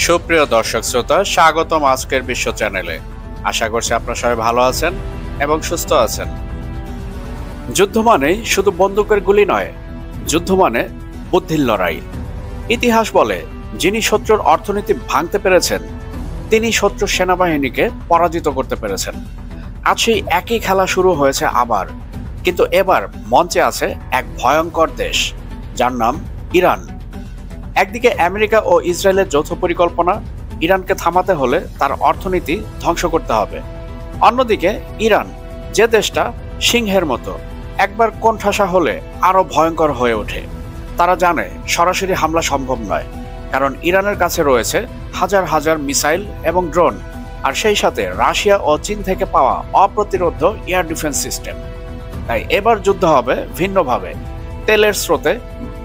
সুপ্রিয় দর্শক শ্রোতা, স্বাগতম আজকের বিশ্ব চ্যানেলে। আশা করছি আপনারা সবাই ভালো আছেন এবং সুস্থ আছেন। যুদ্ধ মানে শুধু বন্দুকের গুলি নয়, যুদ্ধ মানে বুদ্ধির লড়াই। ইতিহাস বলে, যিনি শত্রুর অর্থনীতি ভাঙতে পেরেছেন তিনি শত্রুর সেনাবাহিনীকে পরাজিত করতে পেরেছেন। আজ সেই একই খেলা শুরু হয়েছে আবার, কিন্তু এবার মঞ্চে আছে এক ভয়ঙ্কর দেশ, যার নাম ইরান। একদিকে আমেরিকা ও ইসরায়েলের যৌথ পরিকল্পনা, ইরানকে থামাতে হলে তার অর্থনীতি ধ্বংস করতে হবে। অন্যদিকে ইরান, যে দেশটা সিংহের মতো, একবার কোণঠাসা হলে আরো ভয়ঙ্কর হয়ে ওঠে। তারা জানে সরাসরি হামলা সম্ভব নয়, কারণ ইরানের কাছে রয়েছে হাজার হাজার মিসাইল এবং ড্রোন, আর সেই সাথে রাশিয়া ও চীন থেকে পাওয়া অপ্রতিরোধ্য এয়ার ডিফেন্স সিস্টেম। তাই এবার যুদ্ধ হবে ভিন্নভাবে, তেলের স্রোতে,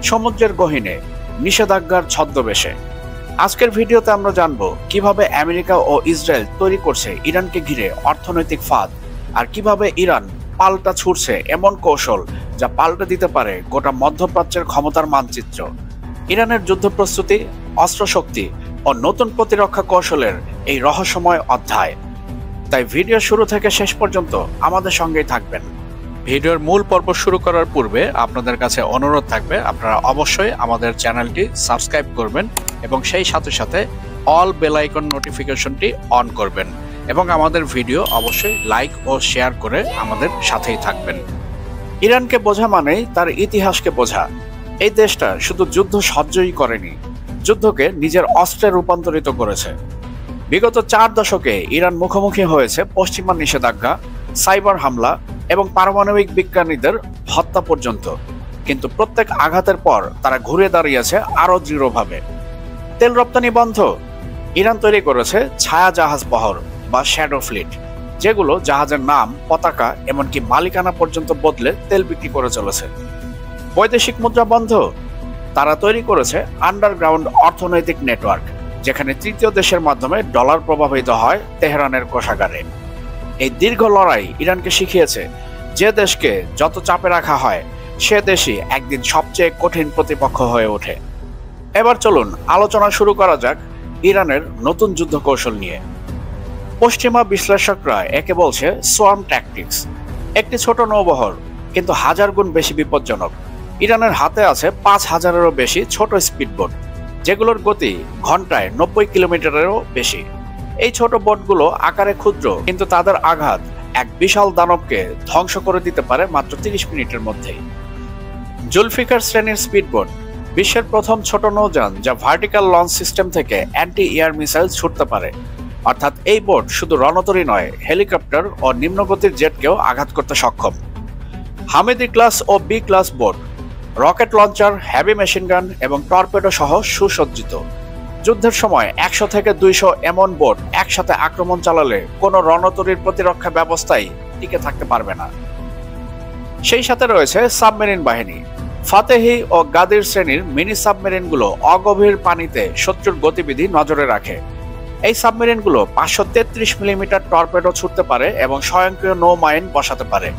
সমুদ্রের গহীনে, নিষেধাজ্ঞার ছদ্মবেশে। আজকের ভিডিওতে আমরা জানবো কিভাবে আমেরিকা ও ইসরায়েল তৈরি করছে ইরানকে ঘিরে অর্থনৈতিক ফাঁদ, আর কিভাবে ইরান পাল্টা ছুড়ছে এমন কৌশল যা পাল্টে দিতে পারে গোটা মধ্যপ্রাচ্যের ক্ষমতার মানচিত্র। ইরানের যুদ্ধ প্রস্তুতি, অস্ত্রশক্তি ও নতুন প্রতিরক্ষা কৌশলের এই রহস্যময় অধ্যায়। তাই ভিডিও শুরু থেকে শেষ পর্যন্ত আমাদের সঙ্গেই থাকবেন। ভিডিওর মূল পর্ব শুরু করার পূর্বে আপনাদের কাছে অনুরোধ থাকবে, আপনারা অবশ্যই আমাদের চ্যানেলটি সাবস্ক্রাইব করবেন এবং সেই সাথে সাথে অল বেল আইকন নোটিফিকেশনটি অন করবেন, এবং আমাদের ভিডিও অবশ্যই লাইক ও শেয়ার করে আমাদের সাথেই থাকবেন। ইরানকে বোঝা মানেই তার ইতিহাসকে বোঝা। এই দেশটা শুধু যুদ্ধ সহ্যই করেনি, যুদ্ধকে নিজের অস্ত্রে রূপান্তরিত করেছে। বিগত 4 দশকে ইরান মুখোমুখি হয়েছে পশ্চিমা নিষেধাজ্ঞা, সাইবার হামলা এবং পারমাণবিক বিজ্ঞানীদের হত্যা পর্যন্ত, কিন্তু প্রত্যেক আঘাতের পর তারা ঘুরে দাঁড়িয়েছে আরো দৃঢ়ভাবে। তেল রপ্তানি বন্ধ, ইরান তৈরি করেছে ছায়া জাহাজ বহর বা শ্যাডো ফ্লিট, যেগুলো জাহাজের নাম, পতাকা এমনকি মালিকানা পর্যন্ত বদলে তেল বিক্রি করে চলেছে। বৈদেশিক মুদ্রা বন্ধ, তারা তৈরি করেছে আন্ডারগ্রাউন্ড অর্থনৈতিক নেটওয়ার্ক, যেখানে তৃতীয় দেশের মাধ্যমে ডলার প্রবাহিত হয় তেহরানের কোষাগারে। এই দীর্ঘ লড়াই ইরানকে শিখিয়েছে, যে দেশকে যত চাপে রাখা হয় সে দেশই একদিন সবচেয়ে কঠিন প্রতিপক্ষ হয়ে ওঠে। এবার চলুন আলোচনা শুরু করা যাক ইরানের নতুন যুদ্ধ কৌশল নিয়ে। পশ্চিমা বিশ্লেষকরা একে বলছে সোয়ার্ম ট্যাকটিক্স। একটি ছোট নৌবহর, কিন্তু 1000 গুণ বেশি বিপজ্জনক। ইরানের হাতে আছে 5000-এরও বেশি ছোট স্পিডবোট, যেগুলোর গতি ঘন্টায় 90 কিলোমিটারেরও বেশি। এই ছোট বোটগুলো আকারে ক্ষুদ্র, কিন্তু তাদের আঘাত এক বিশাল দানবকে ধ্বংস করে দিতে পারে মাত্র 30 মিনিটের মধ্যেই। জুলফিকার শ্রেণীর স্পিডবোট বিশ্বের প্রথম ছোট নৌযান, যা ভার্টিক্যাল লঞ্চ সিস্টেম থেকে অ্যান্টি এয়ার মিসাইল ছুটতে পারে। অর্থাৎ এই বোট শুধু রণতরী নয়, হেলিকপ্টার ও নিম্নগতির জেটকেও আঘাত করতে সক্ষম। হামিদি ক্লাস ও B class boat rocket launcher, heavy machine gun এবং টর্পেডো সহ সুসজ্জিত। যুদ্ধের সময় 100 থেকে 200 এমন বোট একসাথে আক্রমণ চালালে কোনো রণতরীর প্রতিরক্ষা ব্যবস্থাই টিকে থাকতে পারবে না। সেই সাথে রয়েছে সাবমেরিন বাহিনী। ফাতেহি ও গাদির শ্রেণীর মিনি সাবমেরিনগুলো অগভীর পানিতে শত্রুর গতিবিধি নজরে রাখে। এই সাবমেরিনগুলো 533 মিলিমিটার টর্পেডো ছুটতে পারে এবং স্বয়ংক্রিয় নৌ মাইন বসাতে পারে।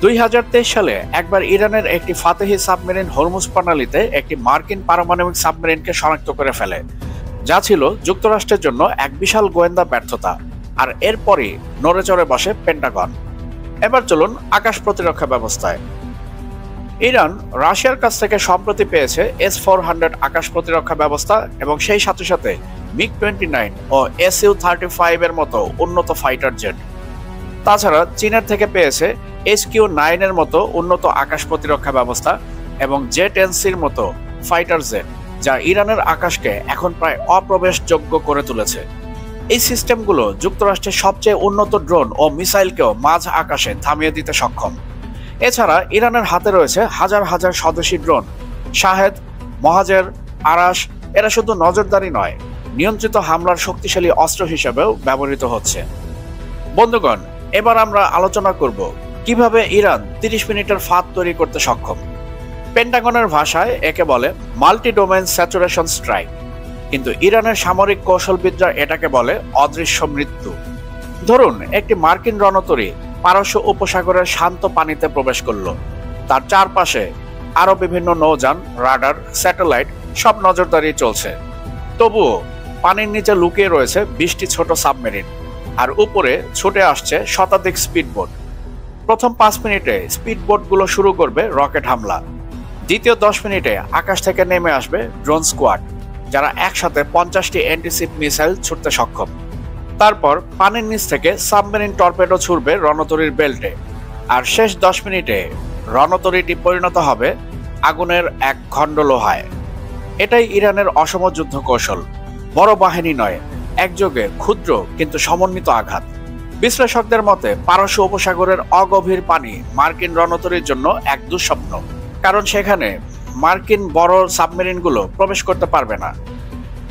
2023 সালে একবার ইরানের একটি ফাতেহি সাবমেরিন হরমুজ প্রণালীতে একটি মার্কিন পারমাণবিক সাবমেরিনকে শনাক্ত করে ফেলে, যা ছিল যুক্তরাষ্ট্রের জন্য এক বিশাল গোয়েন্দা ব্যর্থতা। আর এরপরই নড়েচড়ে বসে পেন্টাগন। এবার চলুন আকাশ প্রতিরক্ষা ব্যবস্থায়। ইরান রাশিয়ার কাছ থেকে সম্প্রতি পেয়েছে S-400 আকাশ প্রতিরক্ষা ব্যবস্থা এবং সেই সাথে সাথে MiG-29 ও Su-35 এর মতো উন্নত ফাইটার জেট। তাছাড়া চীনের থেকে পেয়েছে HQ-9 এর মতো উন্নত আকাশ প্রতিরক্ষা ব্যবস্থা এবং জে-10C'র মতো ফাইটার জেট, যা ইরানের আকাশকে এখন প্রায় অপ্রবেশযোগ্য করে তুলেছে। এই সিস্টেমগুলো যুক্তরাষ্ট্রের সবচেয়ে উন্নত ড্রোন ও মিসাইলকেও মাঝ আকাশে থামিয়ে দিতে সক্ষম। এছাড়া ইরানের হাতে রয়েছে হাজার হাজার স্বদেশী ড্রোন, শাহেদ, মহাজের, আরাশ। এরা শুধু নজরদারি নয়, নিয়ন্ত্রিত হামলার শক্তিশালী অস্ত্র হিসেবেও ব্যবহৃত হচ্ছে। বন্ধুগণ, এবার আমরা আলোচনা করব কিভাবে ইরান 30 মিনিটের ফাঁদ তৈরি করতে সক্ষম। পেন্টাগনের ভাষায় একে বলে মাল্টি ডোমেন স্যাচুরেশন স্ট্রাইক, কিন্তু ইরানের সামরিক কৌশলবিদরা এটাকে বলে অদৃশ্য মৃত্যু। ধরুন, একটি মার্কিন রণতরী পারস্য উপসাগরের শান্ত পানিতে প্রবেশ করল। তার চারপাশে আরো বিভিন্ন নৌযান, রাডার, স্যাটেলাইট সব নজরদারি চলছে। তবুও পানির নিচে লুকিয়ে রয়েছে 20টি ছোট সাবমেরিন, আর উপরে ছুটে আসছে শতাধিক স্পিডবোট। প্রথম 5 মিনিটে স্পিডবোটগুলো শুরু করবে রকেট হামলা। দ্বিতীয় 10 মিনিটে আকাশ থেকে নেমে আসবে ড্রোন স্কোয়াড, যারা একসাথে 50টি অ্যান্টিশিপ মিসাইল ছুটতে সক্ষম। তারপর পানির নিচ থেকে সাবমেরিন টর্পেডো ছুড়বে রণতরীর বেল্টে, আর শেষ 10 মিনিটে রণতরীটি পরিণত হবে আগুনের এক খণ্ড লোহায়। এটাই ইরানের অসম যুদ্ধ কৌশল, বড় বাহিনী নয়, একযোগে ক্ষুদ্র কিন্তু সমন্বিত আঘাত। বিশ্লেষকদের মতে পারস্য উপসাগরের অগভীর পানি মার্কিন রণতরীর জন্য এক দুঃস্বপ্ন, কারণ সেখানে মার্কিন বড় সাবমেরিনগুলো প্রবেশ করতে পারবে না।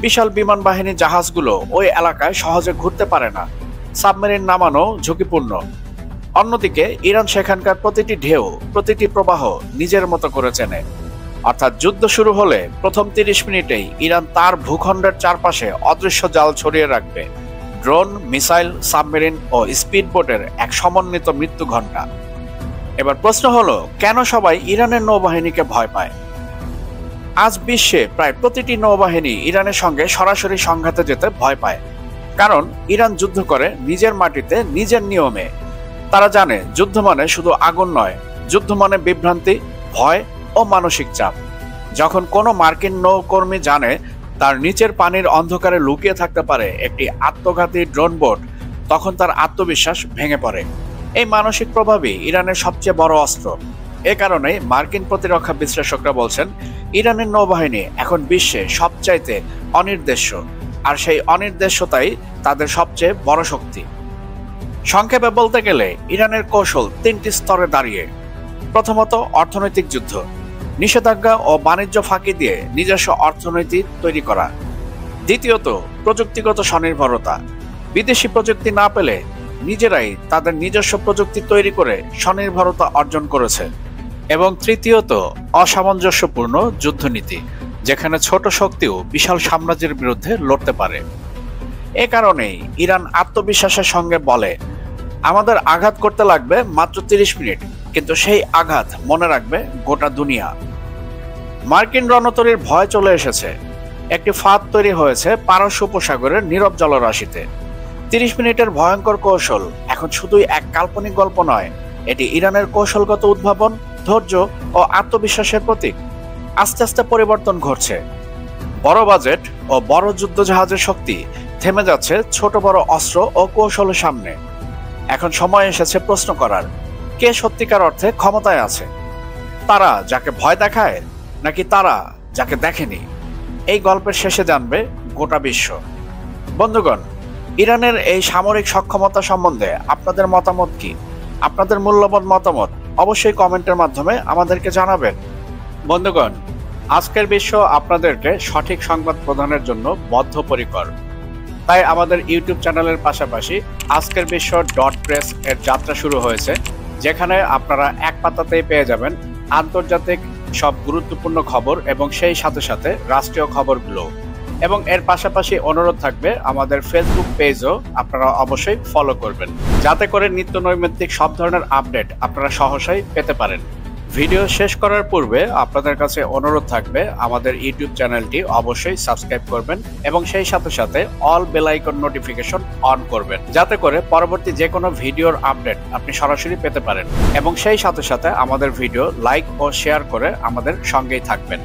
বিশাল বিমান বাহিনী জাহাজগুলো ওই এলাকায় সহজে ঘুরতে পারে না, সাবমেরিন নামানো ঝুঁকিপূর্ণ। অন্যদিকে ইরান সেখানকার প্রতিটি ঢেউ, প্রতিটি প্রবাহ নিজের মতো করে চেনে। অর্থাৎ যুদ্ধ শুরু হলে প্রথম 30 মিনিটেই ইরান তার ভূখণ্ডের চারপাশে অদৃশ্য জাল ছড়িয়ে রাখবে, ড্রোন, মিসাইল, সাবমেরিন ও স্পিডবোটের এক সমন্বিত মৃত্যু ঘণ্টা। এবার প্রশ্ন হলো, কেন সবাই ইরানের নৌবাহিনীকে ভয় পায়? আজ বিশ্বে প্রায় প্রতিটি নৌবাহিনী ইরানের সঙ্গে সরাসরি সংঘাতে যেতে ভয় পায়, কারণ ইরান যুদ্ধ করে নিজের মাটিতে, নিজের নিয়মে। তারা জানে যুদ্ধ মানে শুধু আগুন নয়, যুদ্ধ মানে বিভ্রান্তি, ভয় ও মানসিক চাপ। যখন কোনো মার্কিন নৌকর্মী জানে তার নিচের পানির অন্ধকারে লুকিয়ে থাকতে পারে একটি আত্মঘাতী ড্রোন বোট, তখন তার আত্মবিশ্বাস ভেঙে পড়ে। এই মানসিক প্রভাবই ইরানের সবচেয়ে বড় অস্ত্র। এ কারণে মার্কিন প্রতিরক্ষা বিশ্লেষকরা বলছেন, ইরানের নৌবাহিনী এখন বিশ্বে সবচাইতে অনির্দেশ্য, আর সেই অনির্দেশ্যতাই তাদের সবচেয়ে বড় শক্তি। সংক্ষেপে বলতে গেলে ইরানের কৌশল 3টি স্তরে দাঁড়িয়ে। প্রথমত, অর্থনৈতিক যুদ্ধ, নিষেধাজ্ঞা ও বাণিজ্য ফাঁকি দিয়ে নিজস্ব অর্থনীতি তৈরি করা। দ্বিতীয়ত, প্রযুক্তিগত স্বনির্ভরতা, বিদেশি প্রযুক্তি না পেলে নিজেরাই তাদের নিজস্ব প্রযুক্তি তৈরি করে স্বনির্ভরতা অর্জন করেছে। এবং তৃতীয়ত, অসামঞ্জস্যপূর্ণ যুদ্ধনীতি, যেখানে ছোট শক্তিও বিশাল সাম্রাজ্যের বিরুদ্ধে লড়তে পারে। এ কারণেই ইরান আত্মবিশ্বাসের সঙ্গে বলে, আমাদের আঘাত করতে লাগবে মাত্র 30 মিনিট, কিন্তু সেই আঘাত মনে রাখবে গোটা দুনিয়া। মার্কিন রণতরীর ভয় চলে এসেছে। একটি ফাঁদ তৈরি হয়েছে পারস্য উপসাগরের নীরব জলরাশিতে। 30 মিনিটের ভয়ঙ্কর কৌশল এখন শুধুই এক কাল্পনিক গল্প নয়, এটি ইরানের কৌশলগত উদ্ভাবন, ধৈর্য ও আত্মবিশ্বাসের প্রতীক। আস্তে আস্তে পরিবর্তন ঘটছে। বড় বাজেট ও বড় যুদ্ধজাহাজের শক্তি থেমে যাচ্ছে ছোট বড় অস্ত্র ও কৌশলের সামনে। এখন সময় এসেছে প্রশ্ন করার, কে সত্যিকার অর্থে ক্ষমতায় আছে? তারা যাকে ভয় দেখায়, নাকি তারা যাকে দেখেনি? এই গল্পের শেষে জানবে গোটা বিশ্ব। বন্ধুগণ, ইরানের এই সামরিক সক্ষমতা সম্বন্ধে আপনাদের মতামত কি? আপনাদের মূল্যবান মতামত অবশ্যই কমেন্টের মাধ্যমে আমাদেরকে জানাবেন। বন্ধুগণ, আজকের বিশ্ব আপনাদেরকে সঠিক সংবাদ প্রদানের জন্য বদ্ধপরিকর। তাই আমাদের ইউটিউব চ্যানেলের পাশাপাশি আজকের বিশ্ব .প্রেস এর যাত্রা শুরু হয়েছে, যেখানে আপনারা এক পাতাতেই পেয়ে যাবেন আন্তর্জাতিক সব গুরুত্বপূর্ণ খবর এবং সেই সাথে সাথে রাষ্ট্রীয় খবরগুলো। এবং এর পাশাপাশি অনুরোধ থাকবে আমাদের ফেসবুক পেজও আপনারা অবশ্যই ফলো করবেন, যাতে করে নিত্য নৈমিত্তিক সব ধরনের আপডেট আপনারা সহসাই পেতে পারেন। ভিডিও শেষ করার পূর্বে আপনাদের কাছে অনুরোধ থাকবে আমাদের ইউটিউব চ্যানেলটি অবশ্যই সাবস্ক্রাইব করবেন এবং সেই সাথে সাথে all bell icon notification on করবেন, যাতে করে পরবর্তী যে কোনো ভিডিওর আপডেট আপনি সরাসরি পেতে পারেন। এবং সেই সাথে সাথে আমাদের ভিডিও লাইক ও শেয়ার করে আমাদের সঙ্গেই থাকবেন।